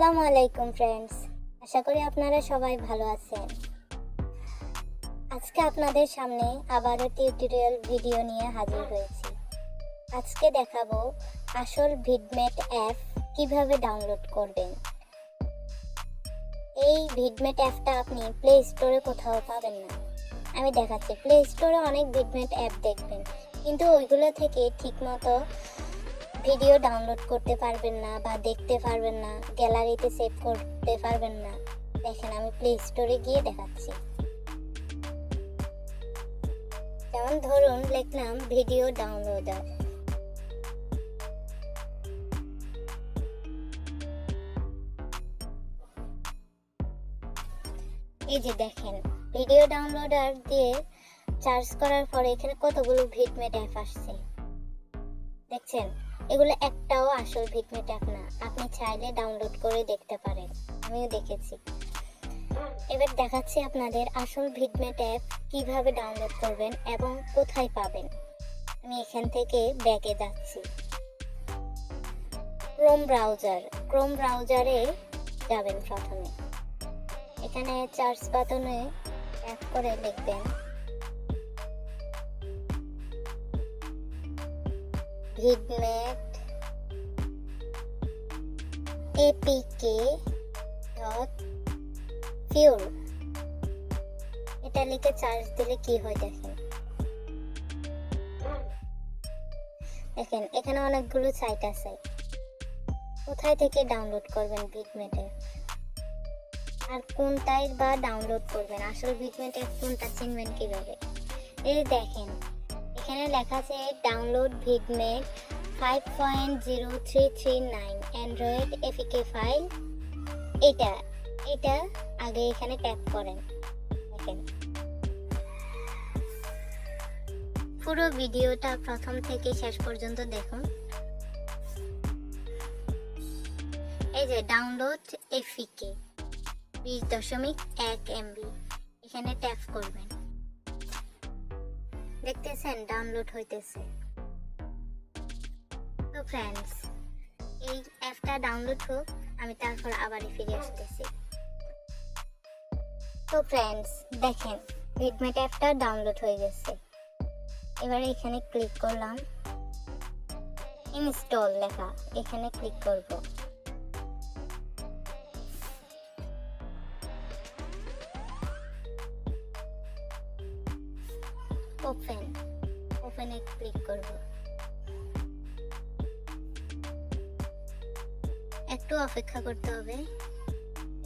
আসসালামু আলাইকুম ফ্রেন্ডস, আশা করি আপনারা সবাই ভালো আছেন। আজকে আপনাদের সামনে আবারও টিউটোরিয়াল ভিডিও নিয়ে হাজির হয়েছি। আজকে দেখাবো আসল ভিডমেট অ্যাপ কিভাবে ডাউনলোড করবেন। এই ভিডমেট অ্যাপটা আপনি প্লে স্টোরে কোথাও পাবেন না। আমি দেখাচ্ছি, প্লে স্টোরে অনেক ভিডমেট অ্যাপ দেখবেন, কিন্তু ওইগুলো থেকে ঠিকমতো ভিডিও ডাউনলোড করতে পারবেন না বা দেখতে পারবেন না, গ্যালারিতে সেভ করতে পারবেন না। দেখেন, আমি প্লে স্টোরে গিয়ে দেখাচ্ছি। যেমন ধরুন, লিখলাম ভিডিও ডাউনলোডার। এই যে দেখেন, ভিডিও ডাউনলোডার দিয়ে সার্চ করার পরে এখানে কতগুলো ভিডমেট অ্যাপ আসছে দেখছেন। এগুলো একটাও আসল ভিডমেট অ্যাপ না, আপনি চাইলে ডাউনলোড করে দেখতে পারেন, আমিও দেখেছি। এবার দেখাচ্ছি আপনাদের আসল ভিডমেট অ্যাপ কিভাবে ডাউনলোড করবেন এবং কোথায় পাবেন। আমি এখান থেকে ব্যাকে যাচ্ছি। ক্রোম ব্রাউজারে যাবেন। প্রথমে এখানে সার্চ বাটনে ট্যাপ করে লিখবেন vidmate apk.fuel। এটা লিখে সার্চ দিলে কি হয় দেখেন। এখানে অনেকগুলো সাইট আছে। কোথায় থেকে ডাউনলোড করবেন ভিডমেটে আর কোনটাই বা ডাউনলোড করবেন, আসল ভিডমেটে কোনটা চিনবেন কিভাবে? এই দেখেন, এখানে লেখা আছে download Vidmate 5.0339 Android APK file. এটা আগে এখানে ট্যাপ করেন। দেখেন, পুরো ভিডিওটা প্রথম থেকে শেষ পর্যন্ত দেখুন। এই যে ডাউনলোড এপিকে 20.1 MB, এখানে ট্যাপ করবেন। দেখতেছেন ডাউনলোড হইতেছে। তো ফ্রেন্ডস, এই অ্যাপটা ডাউনলোড হোক, আমি তারপর আবার ফিরে আসতেছি। তো ফ্রেন্ডস দেখেন, ভিডমেট অ্যাপটা ডাউনলোড হয়ে গেছে। এবারে এখানে ক্লিক করলাম, ইনস্টল লেখা, এখানে ক্লিক করব। ওপেনে ক্লিক করব। একটু অপেক্ষা করতে হবে,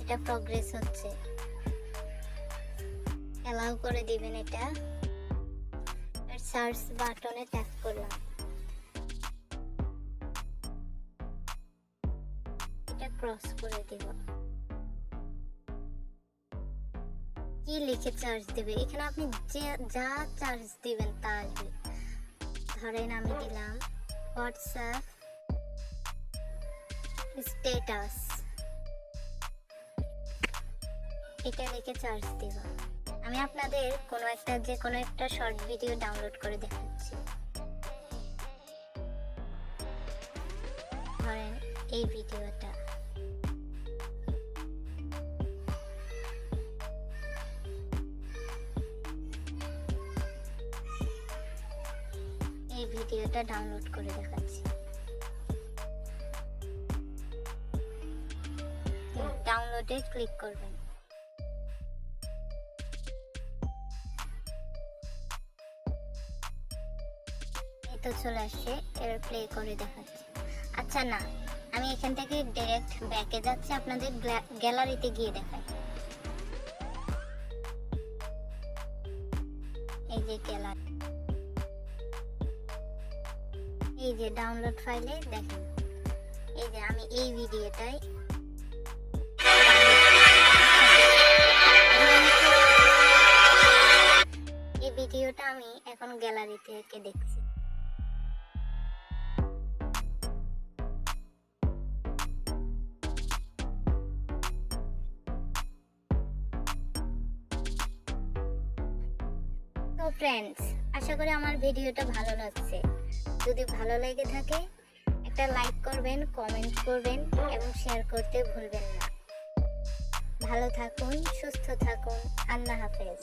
এটা প্রগ্রেস হচ্ছে। অ্যালাউ করে দিবেন এটা। সার্চ বাটনে ট্যাপ করলাম, এটা ক্রস করে দিব। কি লিখে চার্জ দেবে, এখানে আপনি যা চার্জ দিবেন তা আসবে। ধরেন আমি দিলাম হোয়াটসঅ্যাপ স্ট্যাটাস, এটা লিখে চার্জ দিব। আমি আপনাদের যে কোনো একটা শর্ট ভিডিও ডাউনলোড করে দেখাচ্ছি। ধরেন এই ভিডিওটা, ডাউনলোড করে দেখাচ্ছি। ডাউনলোডে ক্লিক করবেন। এই তো চলে আসছে, এবার প্লে করে দেখাচ্ছি। আচ্ছা না, আমি এখান থেকে ডাইরেক্ট ব্যাকে যাচ্ছি, আপনাদের গ্যালারিতে গিয়ে দেখাই। এই যে গ্যালারি, এই যে ডাউনলোড ফাইলে দেখেন, এই যে আমি এই ভিডিওটাই আমি এখন গ্যালারি থেকে দেখছি। তো ফ্রেন্ডস, আশা করি আমার ভিডিওটা ভালো লাগছে। যদি ভালো লেগে থাকে একটা লাইক করবেন, কমেন্ট করবেন এবং শেয়ার করতে ভুলবেন না। ভালো থাকুন, সুস্থ থাকুন। আল্লাহ হাফেজ।